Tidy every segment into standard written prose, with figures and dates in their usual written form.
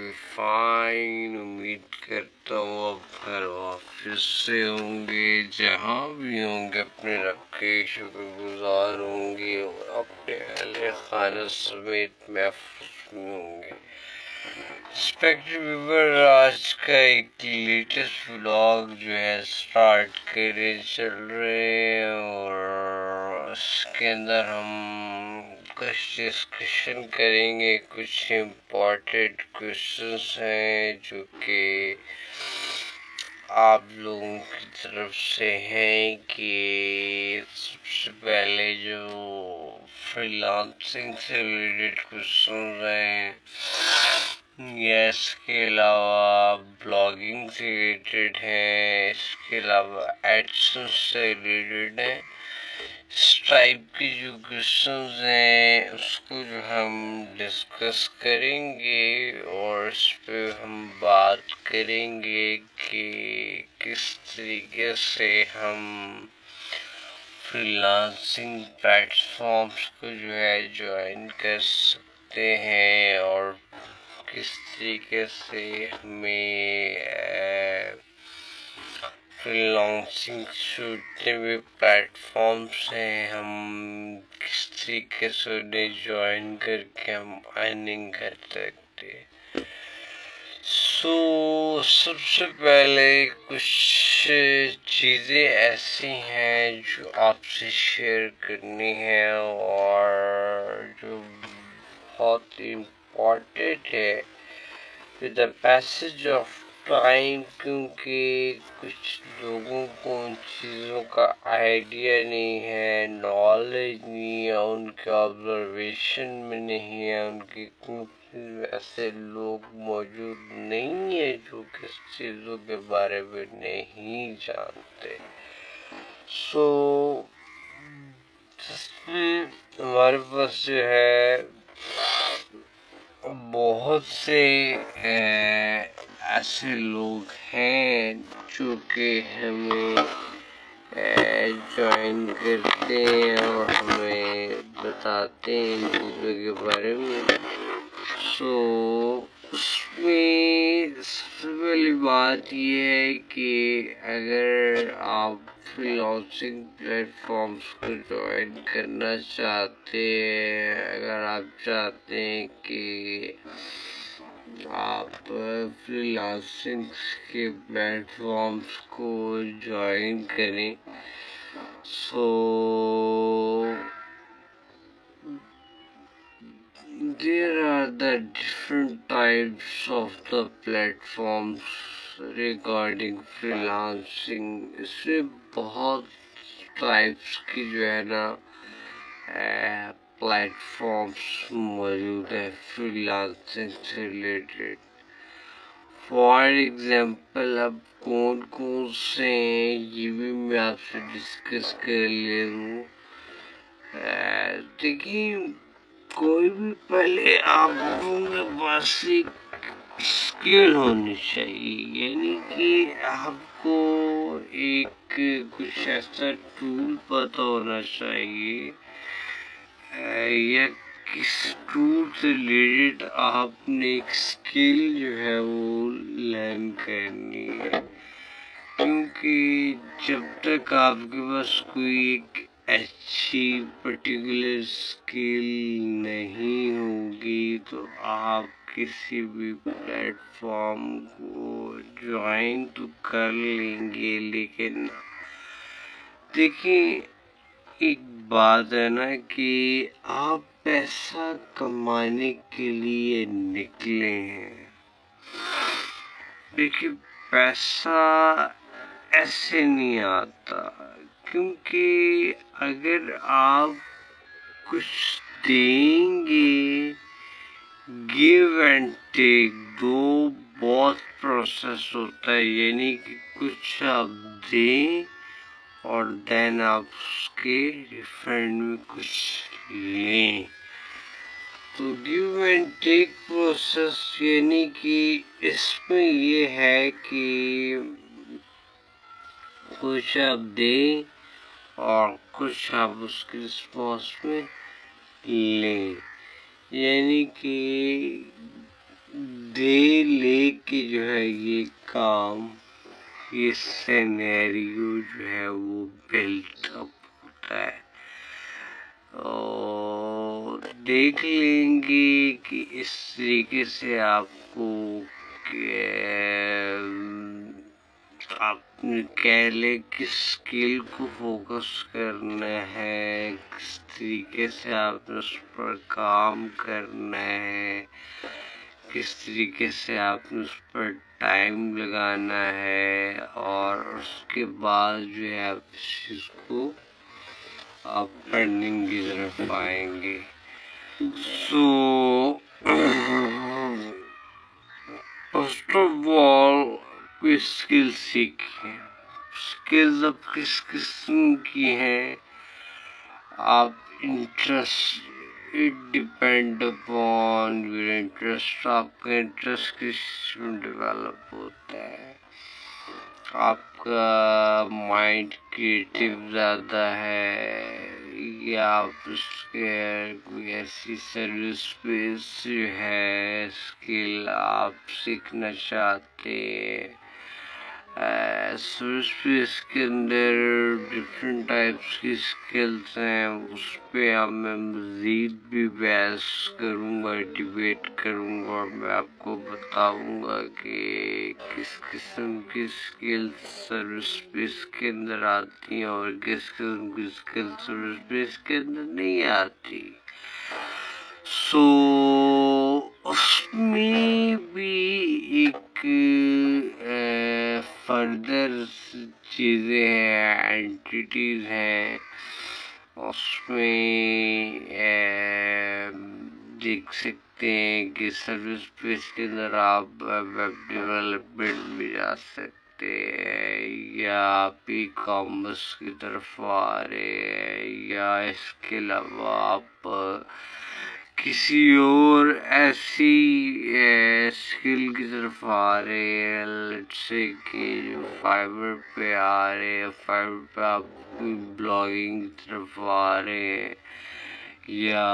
بھی فائن. امید کرتا ہوں آپ گھر آفس سے ہوں گے، جہاں بھی ہوں گے اپنے رب کے شکر گزار ہوں گے اور اپنے اہل خانہ سمیت محفوظ بھی ہوں گے. ریسپیکٹڈ ویور، آج کا ایک لیٹسٹ ولاگ جو ہے سٹارٹ کرے چل رہے ہیں، اور اس کے اندر ہم کچھ ڈسکشن کریں گے. کچھ امپورٹنٹ کوشچنس ہیں جو کہ آپ لوگوں کی طرف سے ہیں. کہ سب سے پہلے جو فری لانسنگ سے ریلیٹڈ کوشچنز ہیں، یا اس کے علاوہ بلاگنگ سے ریلیٹڈ ہیں، اس کے علاوہ ایڈسنس سے ریلیٹڈ ہیں. اس ٹائپ کی جو کوشچنز ہیں اس کو جو ہم ڈسکس کریں گے، اور اس پہ ہم بات کریں گے کہ کس طریقے سے ہم فری لانسنگ پلیٹ فارمس کو جو ہے جوائن کر سکتے ہیں، اور کس طریقے سے ہمیں فری لانسنگ جتنے بھی پلیٹ فارمس ہیں ہم کس طریقے سے انہیں جوائن کر کے ہم ارننگ کر سکتے. سب سے پہلے کچھ چیزیں ایسی ہیں جو آپ سے شیئر کرنی ہیں اور جو بہت امپورٹنٹ ہے with the passage of time, کیونکہ کچھ لوگوں کو ان چیزوں کا آئیڈیا نہیں ہے، نالج نہیں ہے، ان کے آبزرویشن میں نہیں ہے، ان کی ایسے لوگ موجود نہیں ہیں جو کس چیزوں کے بارے میں نہیں جانتے. جس میں ہمارے پاس جو ہے بہت سے ایسے لوگ ہیں جو کہ ہمیں جوائن کرتے ہیں اور ہمیں بتاتے ہیں ان چیزوں کے بارے میں. اس میں سب سے پہلی بات یہ ہے کہ اگر آپ فری لانسنگ پلیٹ فارمس کو جوائن کرنا چاہتے ہیں، اگر آپ چاہتے ہیں کہ آپ فری لانسنگ کے پلیٹ فارمس کو جوائن کریں، there are the different types of the platforms regarding freelancing. اس میں بہت ٹائپس کی جو ہے نا پلیٹ فارمس موجود ہے فری لانسنگ سے ریلیٹڈ. فار ایگزامپل اب کون سے ہیں یہ بھی میں آپ سے ڈسکس کر لے لوں. دیکھیے، کوئی بھی پہلے آپ لوگوں کے پاس ایک اسکل ہونی چاہیے، یعنی کہ آپ کو ایک کچھ ایسا ٹول پتہ ہونا چاہیے، یا کس ٹول سے ریلیٹڈ آپ نے ایک اسکل جو ہے وہ لرن کرنی ہے. کیونکہ جب تک آپ کے پاس کوئی ایک اچھی پرٹیکولر اسکل نہیں ہوگی تو آپ کسی بھی پلیٹ فارم کو جوائن تو کر لیں گے، لیکن دیکھیں ایک بات ہے نا کہ آپ پیسہ کمانے کے لیے نکلے ہیں. دیکھیے، پیسہ ایسے نہیں آتا، کیونکہ اگر آپ کچھ دیں گے، گیو اینڈ ٹیک دو بہت پروسیس ہوتا ہے، یعنی کہ کچھ آپ دیں اور دین آپ اس کے ریفنڈ میں کچھ لیں. تو گیو اینڈ ٹیک پروسیس یعنی کہ اس میں یہ ہے کہ کچھ آپ دیں اور کچھ آپ اس کی رسپانس میں لیں. یعنی کہ دے لے کے جو ہے یہ کام، یہ سینیریو جو ہے وہ بلٹ اپ ہوتا ہے، اور دیکھ لیں گے کہ اس طریقے سے آپ کو آپ کہہ لیں کس اسکل کو فوکس کرنا ہے، کس طریقے سے آپ نے اس پر کام کرنا ہے، کس طریقے سے آپ نے اس پر ٹائم لگانا ہے، اور اس کے بعد جو ہے آپ اس چیز کو آپ ارننگ کی طرف آئیں گے۔ سو فرسٹ آف آل کوئی اسکل سیکھیں۔ اسکلز اب کس قسم کی ہیں، آپ interest, it depend upon your interest, آپ کا انٹرسٹ کس میں ڈیولپ ہوتا ہے، آپ کا مائنڈ کریٹو زیادہ ہے، یا آپ اس کے کوئی ایسی سروس بیس جو ہے اسکل آپ سیکھنا چاہتے ہیں۔ سروس بیس کے اندر ڈفرینٹ ٹائپس کی اسکلس ہیں، اس پہ اب میں مزید بھی بحث کروں گا، ڈیبیٹ کروں گا، اور میں آپ کو بتاؤں گا کہ کس قسم کی اسکلس سروس بیس کے اندر آتی ہیں اور کس قسم کی اسکل سروس بیس کے اندر نہیں آتی۔ سو اس میں بھی ایک فردر چیزیں ہیں، اینٹیٹیز ہیں، اس میں دیکھ سکتے ہیں کہ سروس بیس کے اندر آپ ویب ڈیولپمنٹ بھی جا سکتے ہیں، یا آپ ای کامرس کی طرف آ رہے ہیں، یا اس کے علاوہ آپ کسی اور ایسی اسکل کی طرف آ رہے ہیں، لیٹس سے کہ جو فائبر پہ آ رہے ہیں، فائبر پہ آپ بلاگنگ کی طرف آ رہے ہیں، یا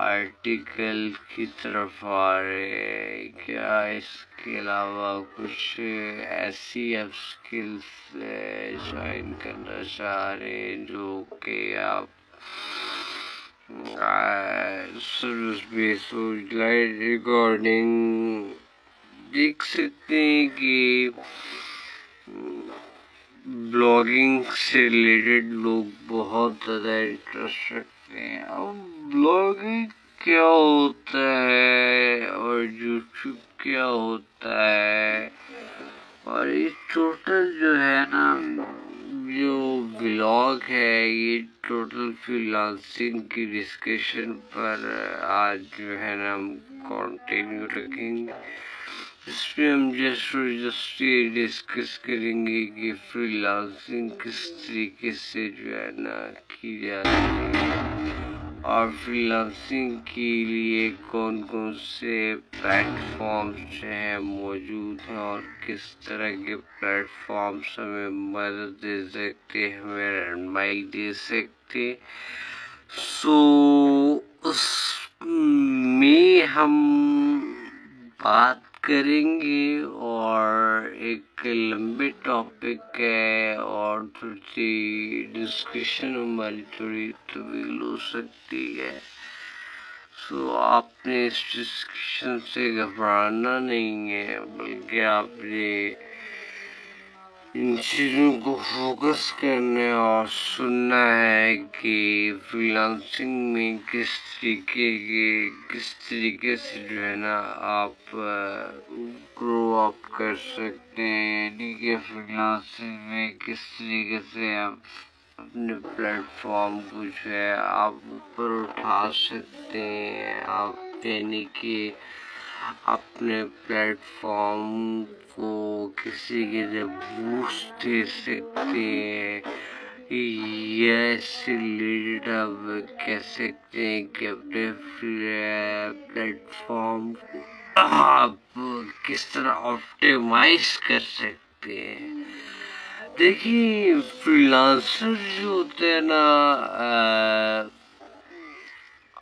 آرٹیکل کی طرف آ رہے ہیں، کیا اس کے علاوہ کچھ ایسی آپ اسکلس جوائن کرنا چاہ رہے ہیں جو کہ آپ سروس بیس ریکارڈنگ دیکھ سکتے ہیں کہ بلاگنگ سے ریلیٹڈ لوگ بہت زیادہ انٹرسٹ رکھتے ہیں۔ اب بلاگنگ کیا ہوتا ہے اور یوٹیوب کیا ہوتا ہے، اور یہ ٹوٹل جو ہے نا جو بلاگ ہے، یہ ٹوٹل فری لانسنگ کی ڈسکشن پر آج جو ہے نا ہم کنٹینیو رکھیں گے۔ اس میں ہم جسٹ یہ ڈسکس کریں گے کہ فری لانسنگ کس طریقے سے جو ہے نا کی جاتی ہے، اور فری لانسنگ کے لیے کون کون سے پلیٹ فارمز جو ہیں موجود ہیں، اور کس طرح کے پلیٹ فارمز ہمیں مدد دے سکتے، ہمیں رہنمائی دے سکتے۔ سو اس میں ہم بات کریں گے، اور ایک لمبے ٹاپک ہے، اور تھوڑی سی ڈسکشن ہماری تھوڑی طویل ہو سکتی ہے۔ سو آپ نے اس ڈسکشن سے گھبرانا نہیں ہے، بلکہ آپ نے ان چیزوں کو فوکس کرنا ہے اور سننا ہے کہ فری لانسنگ میں کس طریقے سے جو ہے نا آپ گرو اپ کر سکتے ہیں، یعنی کہ فری لانسنگ میں کس طریقے سے آپ اپنے پلیٹ فارم کو جو ہے آپ اوپر اٹھا سکتے ہیں، آپ یعنی کہ اپنے پلیٹ فارم کو کسی کے لیے بوسٹ دے سکتے ہیں، یا اس سے ریلیٹڈ آپ کہہ سکتے ہیں کہ اپنے پلیٹ فارم کو آپ کس طرح آپٹیمائز کر سکتے ہیں۔ دیکھیے فری لانسر جو ہوتے ہیں نا،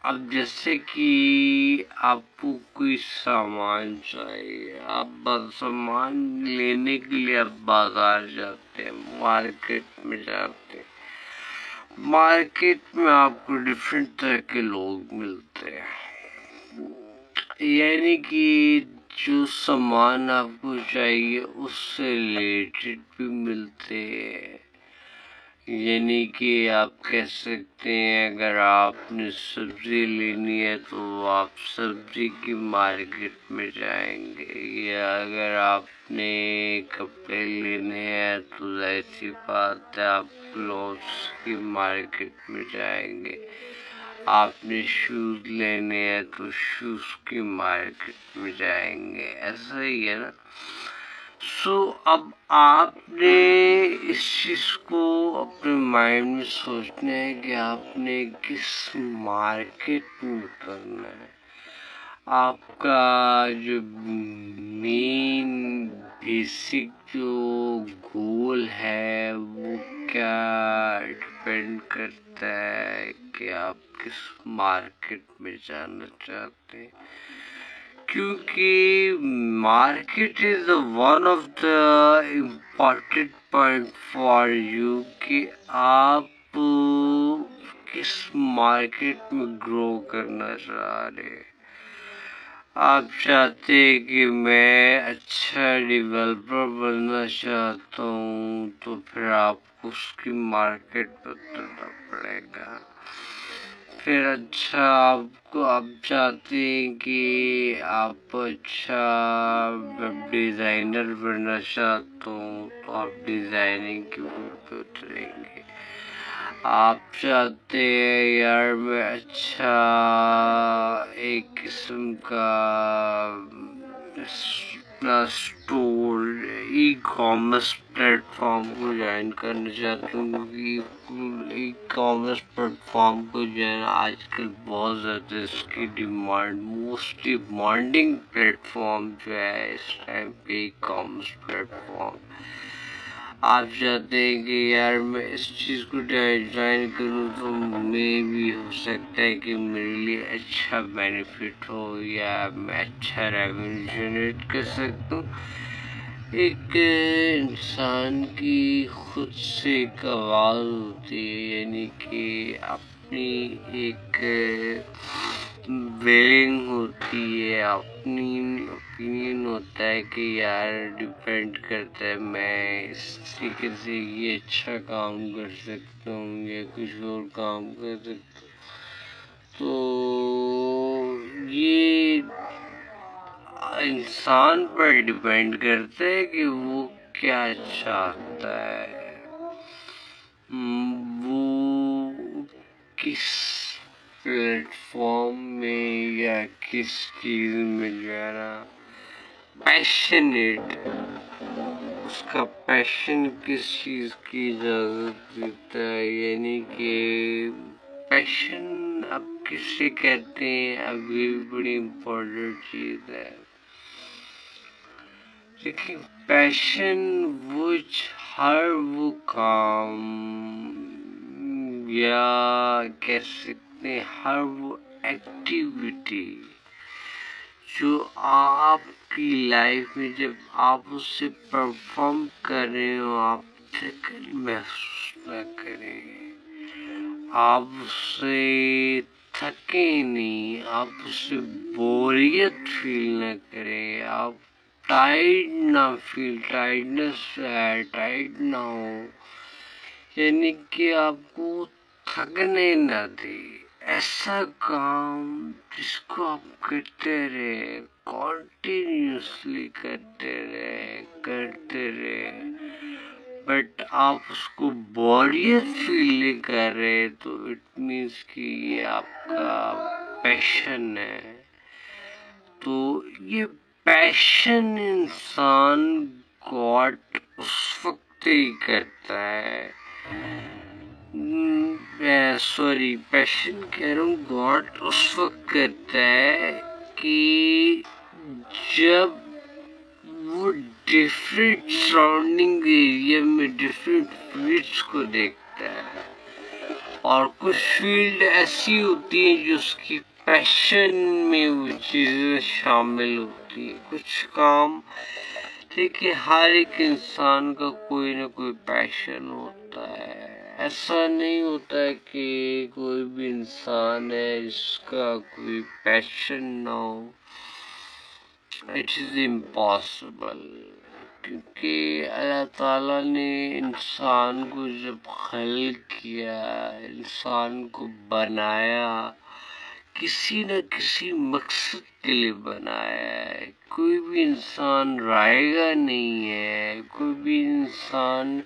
اب جیسے کہ آپ کو کوئی سامان چاہیے، آپ سامان لینے کے لیے آپ بازار جاتے ہیں، مارکیٹ میں جاتے ہیں، مارکیٹ میں آپ کو ڈفرینٹ طرح کے لوگ ملتے ہیں، یعنی کہ جو سامان آپ کو چاہیے اس سے ریلیٹڈ بھی ملتے ہیں، یعنی کہ آپ کہہ سکتے ہیں اگر آپ نے سبزی لینی ہے تو آپ سبزی کی مارکیٹ میں جائیں گے، یا اگر آپ نے کپڑے لینے ہیں تو ایسی بات ہے آپ کلوتھس کی مارکیٹ میں جائیں گے، آپ نے شوز لینے ہیں تو شوز کی مارکیٹ میں جائیں گے، ایسا ہی ہے نا۔ اب آپ نے اس چیز کو اپنے مائنڈ میں سوچنا ہے کہ آپ نے کس مارکیٹ میں اترنا ہے، آپ کا جو مین بیسک جو گول ہے وہ کیا ڈپینڈ کرتا ہے کہ آپ کس مارکیٹ میں جانا چاہتے ہیں، کیونکہ market is one of the important point for you کہ آپ کس مارکیٹ میں گرو کرنا چاہ رہے ہیں۔ آپ چاہتے ہیں کہ میں اچھا ڈیولپر بننا چاہتا ہوں تو پھر آپ کو اس کی مارکیٹ پہ اترنا پڑے گا۔ پھر اچھا آپ چاہتے ہیں کہ آپ اچھا ویب ڈیزائنر بننا چاہتے ہوں تو آپ ڈیزائننگ کی فیلڈ پہ اتریں گے۔ آپ چاہتے ہیں یار میں اچھا ایک قسم کا store e commerce plate form کو جوائن کرنا چاہتا ہوں، کیونکہ ای کامرس پلیٹ فارم کو جو ہے نا آج کل بہت زیادہ اس کی demand, most demanding plate form جو ہے اس ٹائم پہ ای کامرس پلیٹ فارم۔ آپ چاہتے ہیں کہ یار میں اس چیز کو جوائن کروں تو میں بھی ہو سکتا ہے کہ میرے لیے اچھا بینیفٹ ہو یا میں اچھا ریونیو جنریٹ کر سکتا ہوں۔ ایک انسان کی خود سے ایک آواز ہوتی ہے، یعنی کہ اپنی ایک ویلنگ ہوتی ہے، اپنی اوپینین ہوتا ہے کہ یار ڈیپینڈ کرتا ہے میں اس طریقے سے یہ اچھا کام کر سکتا ہوں یا کچھ اور کام کر سکتا ہوں۔ تو یہ انسان پر ڈیپینڈ کرتا ہے کہ وہ کیا چاہتا ہے، وہ کس پلیٹ فارم میں یا کس چیز میں جو ہے نا پیشنیٹ، اس کا پیشن کس چیز کی اجازت دیتا ہے، یعنی کہ پیشن اب کسے کہتے ہیں ابھی بڑی امپورٹنٹ چیز ہے۔ لیکن پیشن ہر وہ کام یا کہہ سکتے ہیں ہر وہ ایکٹیویٹی جو آپ کی لائف میں جب آپ اسے پرفارم کر رہے ہو آپ تھکن محسوس نہ کریں، آپ اس سے تھکیں نہیں، آپ اس سے بوریت فیل نہ کریں، آپ ٹائرڈ نہ ہو، یعنی کہ آپ کو تھکنے نہ دے، ایسا کام جس کو آپ کرتے رہے، کنٹینیوسلی کرتے رہے، بٹ آپ اس کو بوریت فیل نہیں کر رہے تو اٹ مینس کہ یہ آپ کا پیشن ہے۔ تو یہ پیشن انسان گاٹ اس وقت ہی کرتا ہے، پیشن کہہ رہا ہوں گاٹ اس وقت کرتا ہے کہ جب وہ ڈفرینٹ سراؤنڈنگ ایریا میں ڈفرینٹ فیلڈس کو دیکھتا ہے اور کچھ فیلڈ ایسی ہوتی ہیں جو اس کی پیشن میں وہ چیزیں شامل ہوتی ہیں. کچھ کام دیکھیں ہر ایک انسان کا کوئی نہ کوئی پیشن ہوتا ہے. ایسا نہیں ہوتا ہے کہ کوئی بھی انسان ہے جس کا کوئی پیشن نہ ہو. It is impossible. کیونکہ اللہ تعالیٰ نے انسان کو جب خلق کیا، انسان کو بنایا، کسی نہ کسی مقصد کے لیے بنایا ہے. کوئی بھی انسان رائے گا نہیں ہے، کوئی بھی انسان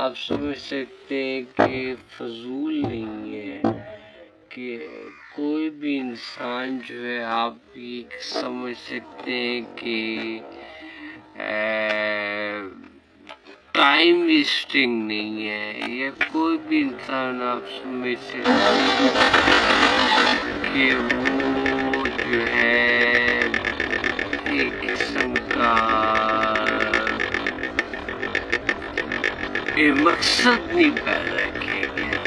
آپ سمجھ سکتے ہیں کہ فضول نہیں ہے. کہ کوئی بھی انسان جو ہے آپ یہ سمجھ سکتے ہیں کہ ٹائم ویسٹنگ نہیں ہے، یا کوئی بھی انسان آپ سمجھ سکتے ہیں کہ وہ جو ہے ایک قسم کا بے مقصد نہیں پیدا کیا گیا.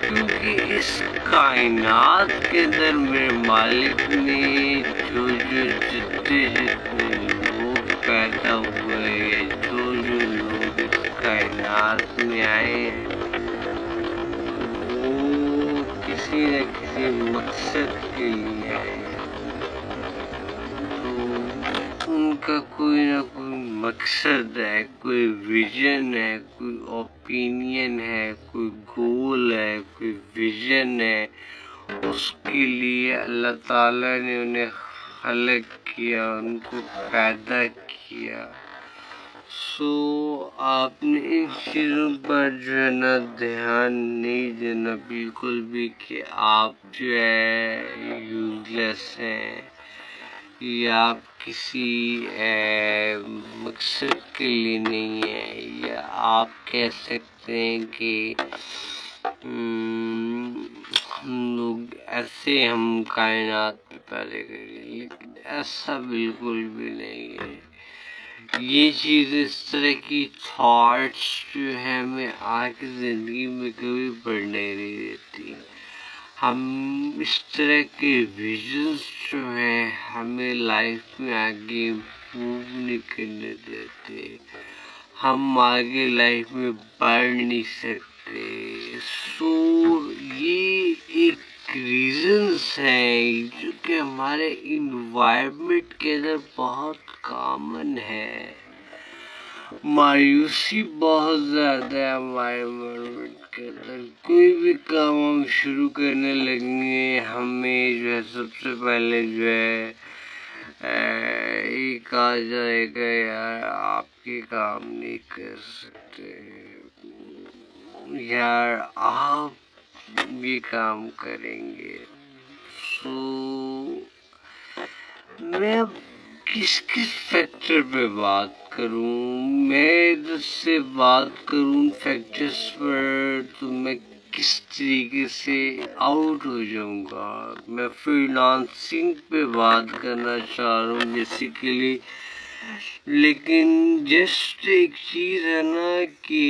کیونکہ اس کائنات کے اندر میرے مالک نے جو جتنے لوگ پیدا ہوئے، جو لوگ اس کائنات میں آئے، وہ کسی نہ کسی مقصد کے لیے آئے. تو ان کا کوئی نہ کوئی مقصد ہے، کوئی ویژن ہے، کوئی اوپینین ہے، کوئی گول ہے، کوئی ویژن ہے. اس کے لیے اللہ تعالیٰ نے انہیں خلق کیا، ان کو پیدا کیا. آپ نے ان چیزوں پر جو ہے نا دھیان نہیں دینا بالکل بھی کہ آپ جو ہے یوز لیس ہیں، یا آپ کسی مقصد کے لیے نہیں ہیں، یا آپ کہہ سکتے ہیں کہ ہم لوگ ایسے ہم کائنات پہ پیدا کریں. لیکن ایسا بالکل بھی نہیں ہے. یہ چیز اس طرح کی تھاٹس جو ہے ہمیں آگے زندگی میں کبھی بڑھنے نہیں دیتی. ہم اس طرح کے ویژنس جو ہیں ہمیں لائف میں آگے موو نہیں کرنے دیتے. ہم آگے لائف میں بڑھ نہیں سکتے. یہ ایک ریزنس ہیں جو کہ ہمارے انوائرمنٹ کے اندر بہت کامن ہے. مایوسی بہت زیادہ ہے ہمارے انوائرمنٹ کے اندر. کوئی بھی کام ہم شروع کرنے لگیں گے، ہمیں جو ہے سب سے پہلے جو ہے یہ کہا جائے گا یار آپ یہ کام نہیں کر سکتے، یار آپ یہ کام کریں گے. میں اب کس فیکٹر پہ بات کروں؟ میں ادھر سے بات کروں فیکٹرز پر تو میں کس طریقے سے آؤٹ ہو جاؤں گا. میں فری لانسنگ پہ بات کرنا چاہ رہا ہوں بیسیکلی. لیکن جسٹ ایک چیز ہے نا کہ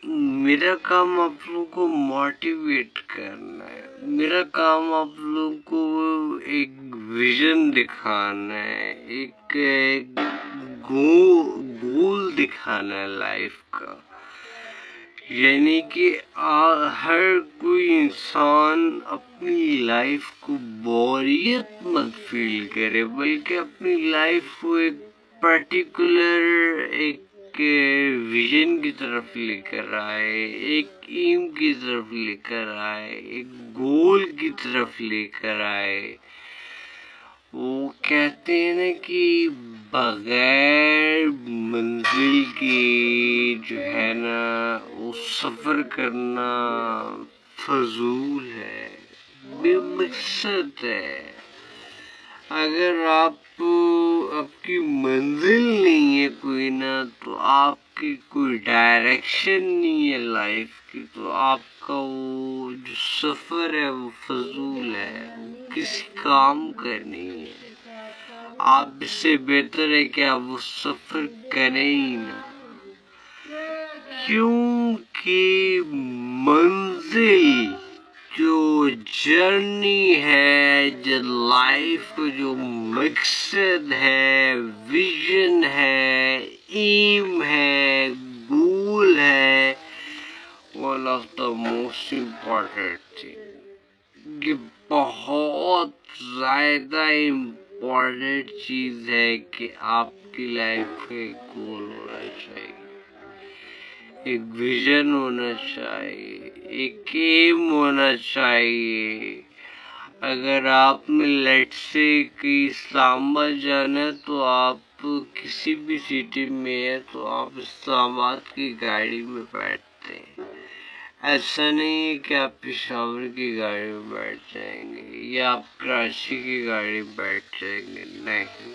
میرا کام آپ لوگوں کو موٹیویٹ کرنا ہے. میرا کام آپ لوگوں کو ایک ویژن دکھانا ہے، ایک گول دکھانا ہے لائف کا. یعنی کہ ہر کوئی انسان اپنی لائف کو بوریت مت فیل کرے، بلکہ اپنی لائف کو ایک پرٹیکولر ایک ویژن کی طرف لے کر آئے، ایک ایم کی طرف لے کر آئے، ایک گول کی طرف لے کر آئے. وہ کہتے ہیں نا کہ بغیر منزل کی جو ہے نا وہ سفر کرنا فضول ہے، بے مقصد ہے. اگر آپ کی منزل نہیں ہے کوئی نہ، تو آپ کی کوئی ڈائریکشن نہیں ہے لائف کی، تو آپ کا وہ جو سفر ہے وہ فضول ہے، وہ کسی کام کا نہیں ہے. آپ اس سے بہتر ہے کہ آپ وہ سفر کریں ہی نہ. کیونکہ منزل، جو جرنی ہے، جو لائف کا جو مقصد ہے، ویژن ہے، ایم ہے، گول ہے، one of the most important thing, یہ بہت زیادہ امپورٹنٹ چیز ہے کہ آپ کی لائف کا ایک گول ہونا چاہیے، ایک ویژن ہونا چاہیے، ایک ایم ہونا چاہیے۔ اگر آپ نے لیٹ سے کہ اسلام آباد جانا ہے تو آپ کسی بھی سٹی میں ہے تو آپ اسلام آباد کی گاڑی میں بیٹھتے ہیں، ایسا نہیں ہے کہ آپ پشاور کی گاڑی میں بیٹھ جائیں گے یا آپ کراچی کی گاڑی میں بیٹھ جائیں گے، نہیں،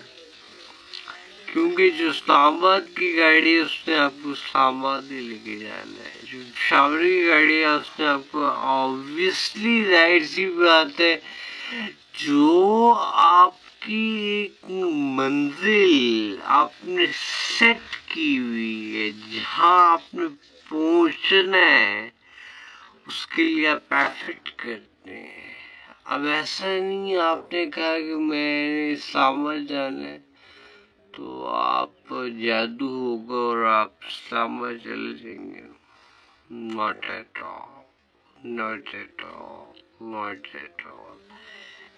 کیونکہ جو اسلام آباد کی گاڑی ہے اس نے آپ کو اسلام آباد ہی لے کے جانا ہے، جو پشاور کی گاڑی ہے اس نے آپ کو آبویسلی ظاہر سی بات ہے جو آپ کی ایک منزل آپ نے سیٹ کی ہوئی ہے، جہاں آپ نے پہنچنا ہے، اس کے لیے آپ ایفرٹ کرتے ہیں۔ اب ایسا نہیں آپ نے کہا کہ میں نے اسلام آباد جانا ہے تو آپ جادو ہوگا اور آپ اسلام آباد چلے جائیں گے، not at all, not at all, not at all,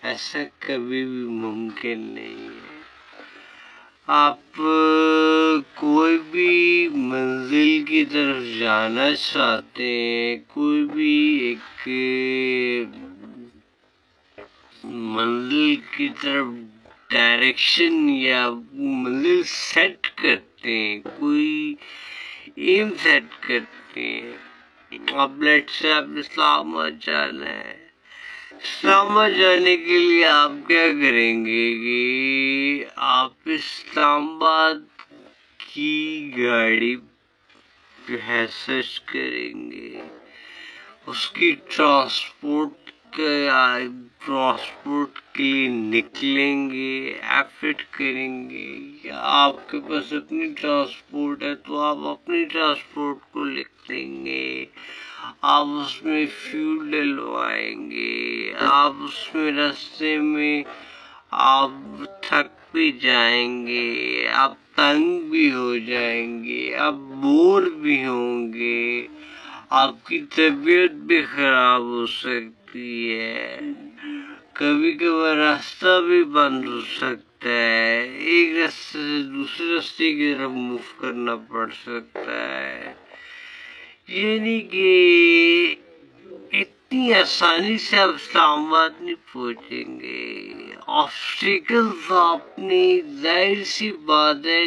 ایسا کبھی بھی ممکن نہیں ہے۔ آپ کوئی بھی منزل کی طرف جانا چاہتے ہیں، کوئی بھی ایک منزل کی طرف ڈائریکشن یا منزل سیٹ کرتے ہیں، کوئی ایم سیٹ کرتے ہیں، اب لیٹ سے آپ اسلام آباد جانا ہے، اسلام آباد جانے کے لیے آپ کیا کریں گے کہ آپ اسلام آباد کی گاڑی جو ہے سرچ کریں گے، اس کی ٹرانسپورٹ کے لیے نکلیں گے، ایفرٹ کریں گے، یا آپ کے پاس اپنی ٹرانسپورٹ ہے تو آپ اپنی ٹرانسپورٹ کو لکھ دیں گے، آپ اس میں فیول ڈلوائیں گے، آپ اس میں راستے میں آپ تھک بھی جائیں گے، آپ تنگ بھی ہو جائیں گے، آپ بور بھی ہوں گے، آپ کی طبیعت بھی خراب ہو سکتی ہے، کبھی کبھار راستہ بھی بند ہو سکتا ہے، ایک راستے سے دوسرے راستے کی طرف موو کرنا پڑ سکتا ہے، یعنی کہ اتنی آسانی سے آپ اسلام آباد نہیں پہنچیں گے، آبسٹیکلز آپ نے، ظاہر سی بات ہے،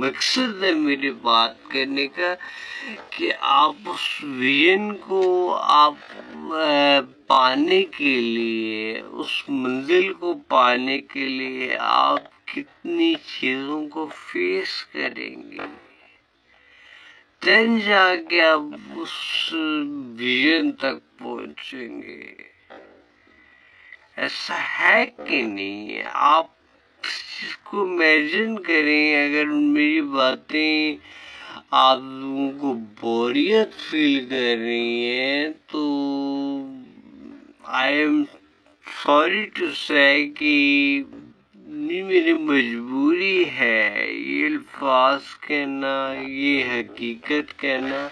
مقصد ہے میری بات کرنے کا کہ آپ اس ویژن کو آپ پانے کے لیے، اس منزل کو پانے کے لیے آپ کتنی چیزوں کو فیس کریں گے، دین جا کے آپ اس ویژن تک پہنچیں گے۔ ایسا ہے کہ نہیں؟ آپ اس کو امیجن کریں، اگر میری باتیں آپ لوگوں کو بوریت فیل کر رہی ہیں تو آئی ایم سوری ٹو سے کہ یہ میری مجبوری ہے، یہ الفاظ کہنا، یہ حقیقت کہنا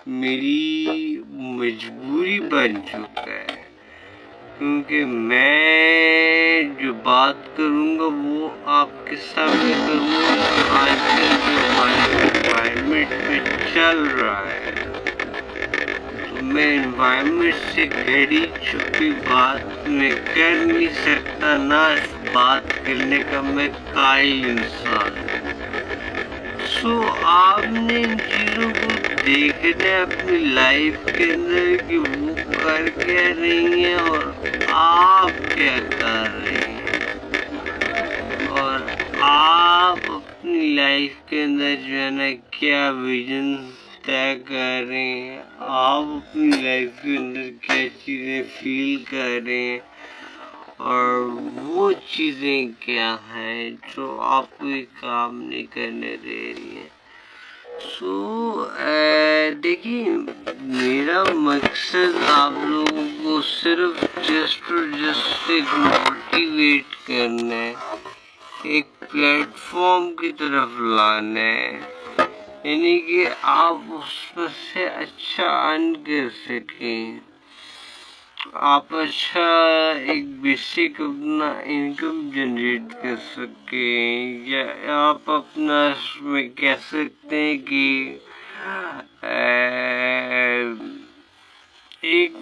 میری مجبوری بن چکا ہے، کیونکہ میں جو بات کروں گا وہ آپ کے سامنے کروں گا آج کل جو ہمارے انوائرمنٹ میں چل رہا ہے، تو میں انوائرمنٹ سے گھڑی چھپی بات میں کر نہیں سکتا، نہ اس بات کرنے کا میں قائل انسان ہوں۔ سو آپ نے ان چیزوں کو دیکھنا ہے اپنی لائف کے اندر کہ وہ کر کیا رہی ہیں اور آپ کیا کر رہے ہیں، اور آپ اپنی لائف کے اندر جو ہے نا کیا ویژن طے کر رہے ہیں، آپ اپنی لائف کے اندر کیا چیزیں فیل کر رہے ہیں، اور وہ چیزیں کیا ہیں جو آپ کو یہ کام نہیں کرنے دے رہی ہیں۔ سو دیکھیے میرا مقصد آپ لوگوں کو صرف جسٹ ایک موٹیویٹ کرنا ہے، ایک پلیٹ فارم کی طرف لانا ہے، یعنی کہ آپ اس میں سے اچھا ارن کر سکیں، آپ اچھا ایک بیسک اپنا انکم جنریٹ کر سکیں، یا آپ اپنا اس میں کہہ سکتے ہیں کہ ایک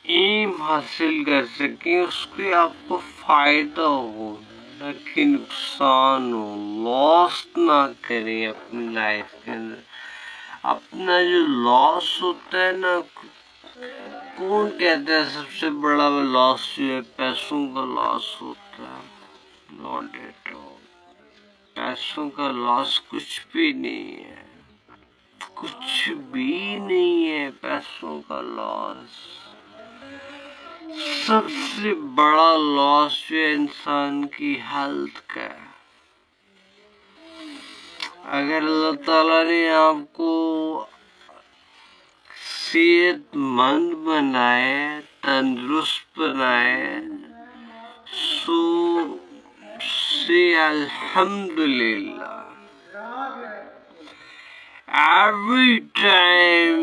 ایم حاصل کر سکیں، اس کے آپ کو فائدہ ہو نہ کہ نقصان ہو، لاس نہ کریں اپنی لائف کے اندر۔ اپنا جو لاس ہوتا ہے نا، کون کہتا ہے سب سے بڑا لاس جو ہے پیسوں کا لاس ہوتا ہے؟ ناٹ ایٹ آل، پیسوں کا لاس کچھ بھی نہیں ہے، کچھ بھی نہیں ہے پیسوں کا لاس۔ سب سے بڑا لاس جو ہے انسان کی ہیلتھ کا ہے۔ اگر اللہ تعالیٰ نے آپ کو صحت مند بنائے، تندرست بنائے، سو سے الحمدللہ۔ ایوری ٹائم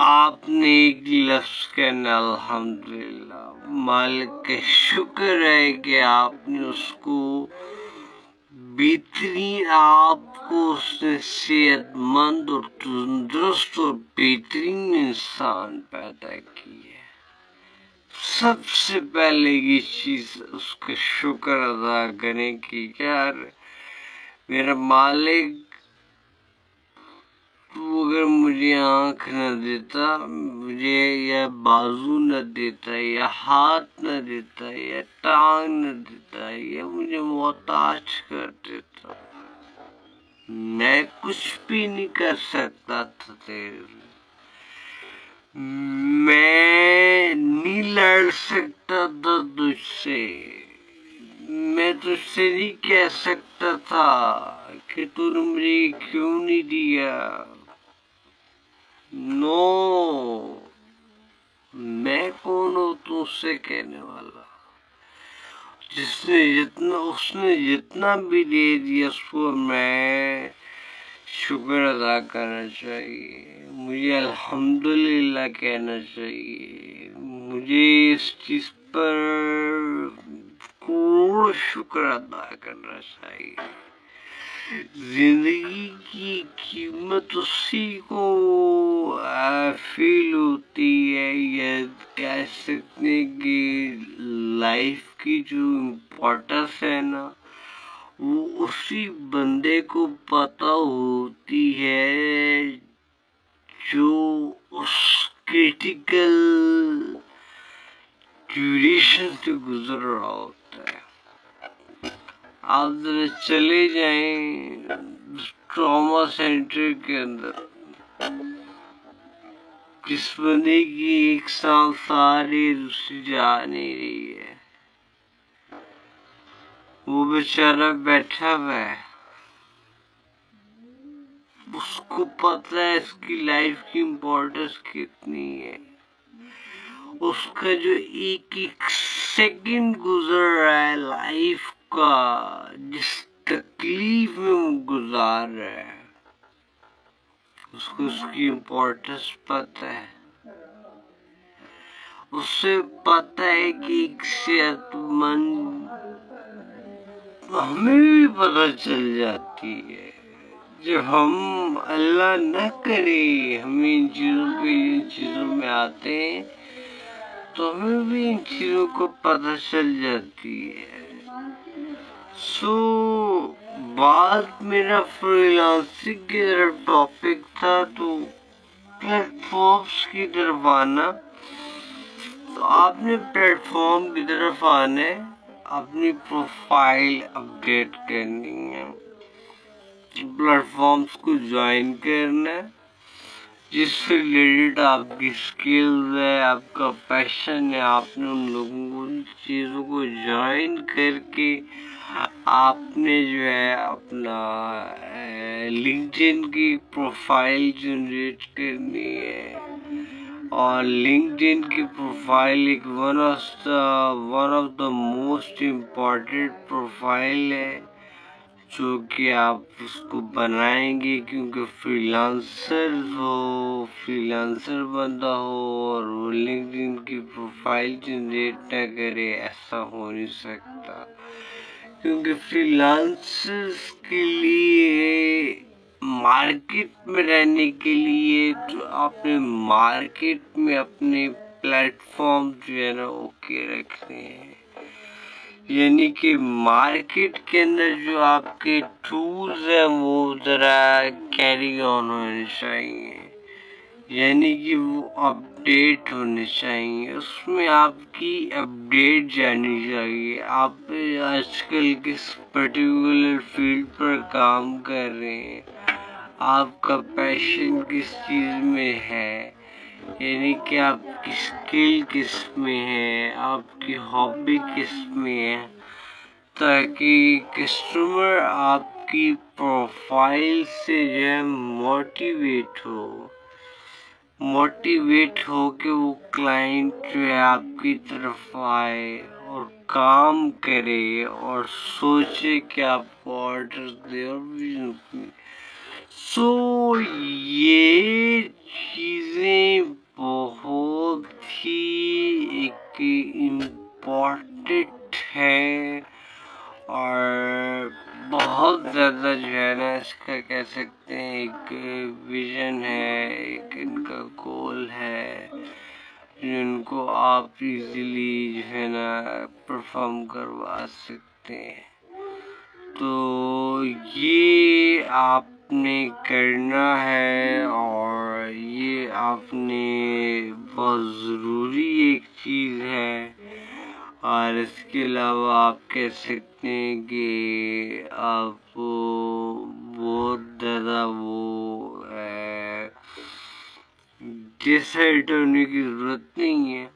آپ نے ایک لفظ کہنا الحمدللہ، مالک کا شکر ہے کہ آپ نے اس کو بہترین، آپ کو اس نے صحت مند اور تندرست اور بہترین انسان پیدا کی ہے۔ سب سے پہلے یہ چیز اس کا شکر ادا کریں کہ یار میرا مالک تو اگر مجھے آنکھ نہ دیتا، مجھے یا بازو نہ دیتا، یا ہاتھ نہ دیتا، یا ٹانگ نہ دیتا، یا مجھے محتاج کر دیتا، میں کچھ بھی نہیں کر سکتا تھا تیرے لیے، میں نہیں لڑ سکتا تھا تجھ سے، میں تجھ سے نہیں کہہ سکتا تھا کہ تو نے مجھے کیوں نہیں دیا۔ نو، میں کون ہوں تو اس سے کہنے والا؟ جس نے جتنا بھی دے دیا اس کو میں شکر ادا کرنا چاہیے، مجھے الحمدللہ کہنا چاہیے، مجھے اس چیز پر کروڑ شکر ادا کرنا چاہیے۔ زندگی کی قیمت اسی کو فیل ہوتی ہے، یا کہہ سکتے ہیں کہ لائف کی جو امپورٹنس ہے نا، وہ اسی بندے کو پتہ ہوتی ہے جو اس کریٹیکل ڈیوریشن سے گزر رہا ہوتا ہے۔ آپ ذرا چلے جائیں ٹراما سینٹر کے اندر، جس بندے کی 1 سال ساری دوسری جا نہیں رہی ہے، وہ بیچارہ بیٹھا ہوا ہے، اس کو پتہ ہے اس کی لائف کی امپورٹنس کتنی ہے، اس کا جو ایک سیکنڈ گزر رہا ہے لائف کا، جس تکلیف میں وہ گزار رہا ہے، اس کو اس کی امپورٹنس پتہ ہے۔ اسے پتہ ہے کہ ایک صحت مند، ہمیں بھی پتہ چل جاتی ہے جب ہم اللہ نہ کرے ہمیں ان چیزوں میں آتے ہیں، تو ہمیں بھی ان چیزوں کو پتہ چل جاتی ہے۔ سو بات میرا فری لانسنگ کی طرف ٹاپک تھا، تو پلیٹ فارمس کی طرف آنا، تو آپ نے پلیٹ فارم کی طرف آنا ہے، اپنی پروفائل اپڈیٹ کرنی ہے، پلیٹ فارمس کو جوائن کرنا ہے، جس سے ریلیٹڈ آپ کی سکلز ہے، آپ کا پیشن ہے، آپ نے ان لوگوں کو ان چیزوں کو جوائن کر کے آپ نے جو ہے اپنا لنکڈ کی پروفائل جنریٹ کرنی ہے، اور لنکڈ کی پروفائل ایک one of the most important profile ہے جو کہ آپ اس کو بنائیں گے، کیونکہ فری لانسر بندہ ہو اور وہ لنکڈ کی پروفائل جنریٹ نہ کرے، ایسا ہو نہیں سکتا. کیونکہ فری لانسرز کے لیے مارکیٹ میں رہنے کے لیے تو آپ نے مارکیٹ میں اپنے پلیٹ فارم جو ہے نا اوکے رکھنے ہیں، یعنی کہ مارکیٹ کے اندر جو آپ کے ٹولز ہیں وہ ذرا کیری آن ہونے چاہیے، یعنی کہ وہ اپڈیٹ ہونے چاہیے، اس میں آپ کی اپڈیٹ جانی چاہیے. آپ آج کل کس پرٹیکولر فیلڈ پر کام کر رہے ہیں، آپ کا پیشن کس چیز میں ہے، یعنی کہ آپ کی اسکل کس میں ہے، آپ کی ہابی کس میں ہے، تاکہ کسٹمر آپ کی پروفائل سے جو ہے موٹیویٹ ہو کے وہ کلائنٹ جو ہے آپ کی طرف آئے اور کام کرے اور سوچے کہ آپ کو آرڈر دے. اور یہ چیزیں بہت ہی ایک امپورٹنٹ ہے، اور بہت زیادہ جو ہے نا اس کا کہہ سکتے ہیں ایک ویژن ہے، ایک ان کا گول ہے جن کو آپ ایزیلی جو ہے نا پرفارم کروا سکتے ہیں. تو یہ آپ نے کرنا ہے، اور یہ آپ نے بہت ضروری ایک چیز ہے. اور اس کے علاوہ آپ کہہ سکتے ہیں کہ آپ بہت زیادہ ڈسائڈ ہونے کی ضرورت نہیں ہے.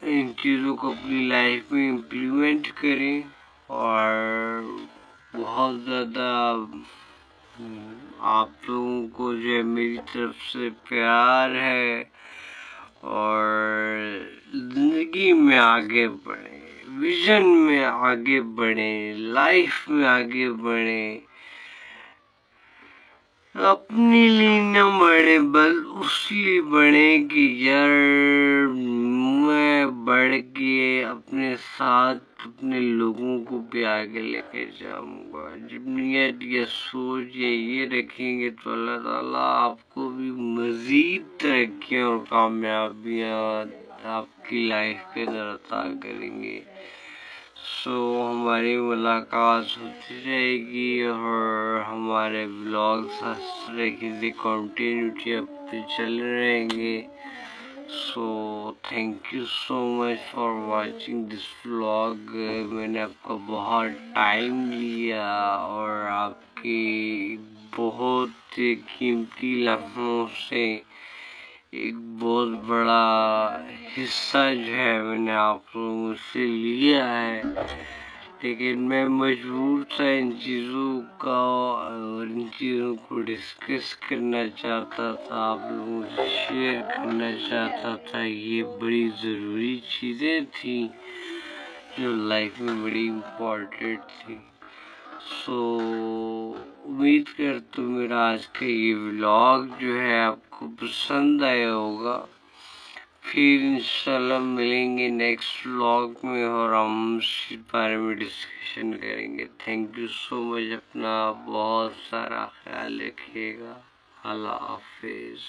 ان چیزوں کو اپنی لائف میں امپلیمنٹ کریں، اور بہت زیادہ آپ لوگوں کو جو ہے میری طرف سے پیار ہے، اور زندگی میں آگے بڑھیں، ویژن میں آگے بڑھیں، لائف میں آگے بڑھیں. اپنے لیے نہ بڑھیں بل اس لیے بڑھیں کہ یار میں بڑھ کے اپنے ساتھ اپنے لوگوں کو بھی آگے لے کے جاؤں گا. جب نیت یا سوچ یہ رکھیں گے تو اللہ تعالیٰ آپ کو بھی مزید ترقیاں اور کامیابیاں آپ کی لائف کے اندر عطا کریں گے. ہماری ملاقات ہوتی رہے گی، اور ہمارے بلاگس اس طرح کی کنٹینیوٹی اب پہ چل رہیں گے. Thank you so much for watching this vlog. میں نے آپ کا بہت ٹائم لیا اور آپ کی بہت قیمتی لمحوں سے ایک بہت بڑا حصہ جو ہے میں نے آپ لوگوں سے لیا ہے، لیکن میں مجبور تھا ان چیزوں کا، اور ان چیزوں کو ڈسکس کرنا چاہتا تھا، آپ لوگوں سے شیئر کرنا چاہتا تھا. یہ بڑی ضروری چیزیں تھیں جو لائف میں بڑی امپورٹنٹ تھیں. امید کرتا ہوں میرا آج کا یہ ولاگ جو ہے آپ کو پسند آیا ہوگا. پھر انشاءاللہ ملیں گے نیکسٹ ولاگ میں، اور ہم اس بارے میں ڈسکشن کریں گے. تھینک یو سو مچ. اپنا بہت سارا خیال رکھیے گا. اللہ حافظ.